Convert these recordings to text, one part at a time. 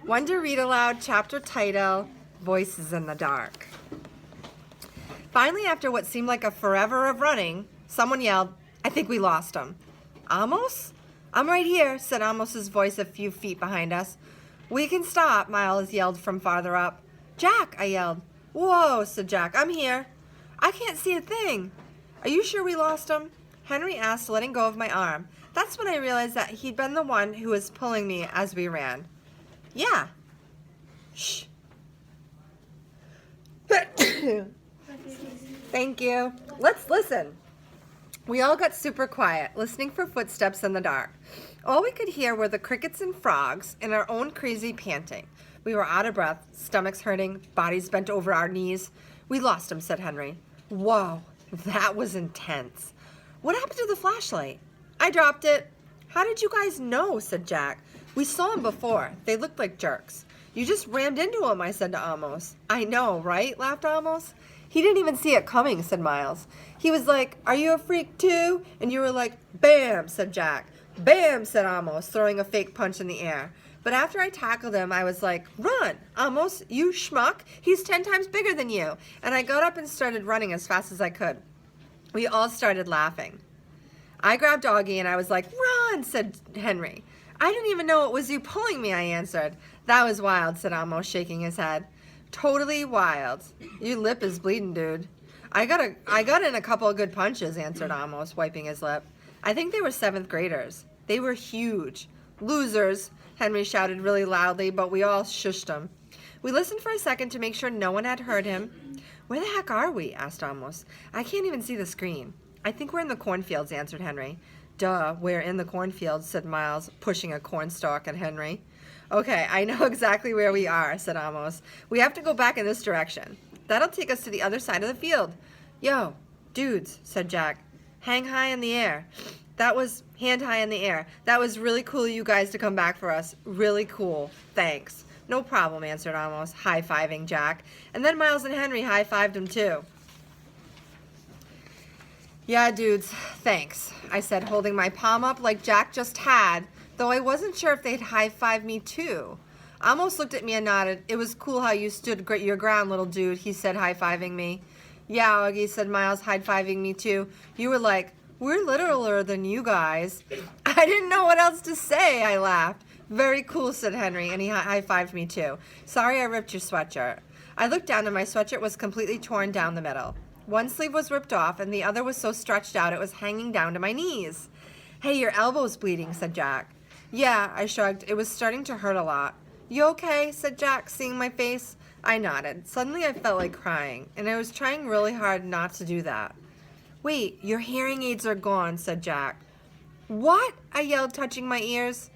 Wonder Read Aloud, chapter title, Voices in the Dark. Finally, after what seemed like a forever of running, someone yelled, "I think we lost him." "Amos?" "I'm right here," said Amos's voice a few feet behind us. "We can stop," Miles yelled from farther up. "Jack," I yelled. "Whoa," said Jack, "I'm here." "I can't see a thing." "Are you sure we lost him?" Henry asked, letting go of my arm. That's when I realized that he'd been the one who was pulling me as we ran. "Yeah." "Shh." Thank you. Let's listen. We all got super quiet, listening for footsteps in the dark. All we could hear were the crickets and frogs and our own crazy panting. We were out of breath, stomachs hurting, bodies bent over our knees. "We lost him," said Henry. "Whoa, that was intense. What happened to the flashlight?" "I dropped it." "How did you guys know?" said Jack. "We saw them before. They looked like jerks." "You just rammed into them," I said to Amos. "I know, right?" laughed Amos. "He didn't even see it coming," said Miles. "He was like, 'Are you a freak too?' And you were like, 'Bam,'" said Jack. "Bam," said Amos, throwing a fake punch in the air. But after I tackled him, I was like, "Run, Amos, you schmuck. He's 10 times bigger than you." And I got up and started running as fast as I could. We all started laughing. I grabbed Augie and I was like, "Run," said Henry. "I didn't even know it was you pulling me," I answered. "That was wild," said Amos, shaking his head. "Totally wild. Your lip is bleeding, dude." I got in a couple of good punches," answered Amos, wiping his lip. "I think they were 7th graders. They were huge." "Losers," Henry shouted really loudly, but we all shushed him. We listened for a second to make sure no one had heard him. "Where the heck are we?" asked Amos. "I can't even see the screen." "I think we're in the cornfields," answered Henry. "Duh, we're in the cornfields," said Miles, pushing a cornstalk at Henry. "Okay, I know exactly where we are," said Amos. "We have to go back in this direction. That'll take us to the other side of the field." "Yo, dudes," said Jack. Hand high in the air. That was really cool of you guys to come back for us. Really cool. Thanks." "No problem," answered Amos, high-fiving Jack. And then Miles and Henry high-fived him too. "Yeah, dudes, thanks," I said, holding my palm up like Jack just had, though I wasn't sure if they'd high-five me too. Amos looked at me and nodded. "It was cool how you stood your ground, little dude," he said, high-fiving me. "Yeah, Augie," said Miles, high-fiving me too. "You were like, 'We're littler than you guys.'" I didn't know what else to say, I laughed. "Very cool," said Henry, and he high-fived me too. "Sorry I ripped your sweatshirt." I looked down and my sweatshirt was completely torn down the middle. One sleeve was ripped off and the other was so stretched out it was hanging down to my knees. "Hey, your elbow's bleeding," said Jack. "Yeah," I shrugged. It was starting to hurt a lot. "You okay?" said Jack, seeing my face. I nodded. Suddenly I felt like crying, and I was trying really hard not to do that. "Wait, your hearing aids are gone," said Jack. "What?" I yelled, touching my ears.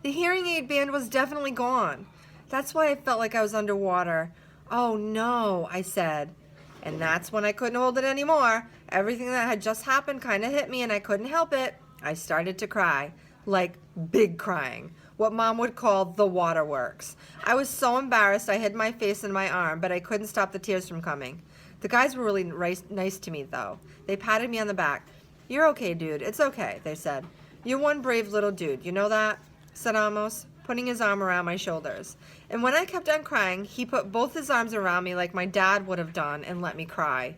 The hearing aid band was definitely gone. That's why I felt like I was underwater. "Oh no," I said. And that's when I couldn't hold it anymore. Everything that had just happened kind of hit me and I couldn't help it. I started to cry. Like big crying. What Mom would call the waterworks. I was so embarrassed I hid my face in my arm, but I couldn't stop the tears from coming. The guys were really nice to me, though. They patted me on the back. "You're okay, dude. It's okay," they said. "You're one brave little dude. You know that?" said Amos, putting his arm around my shoulders. And when I kept on crying, he put both his arms around me like my dad would have done and let me cry.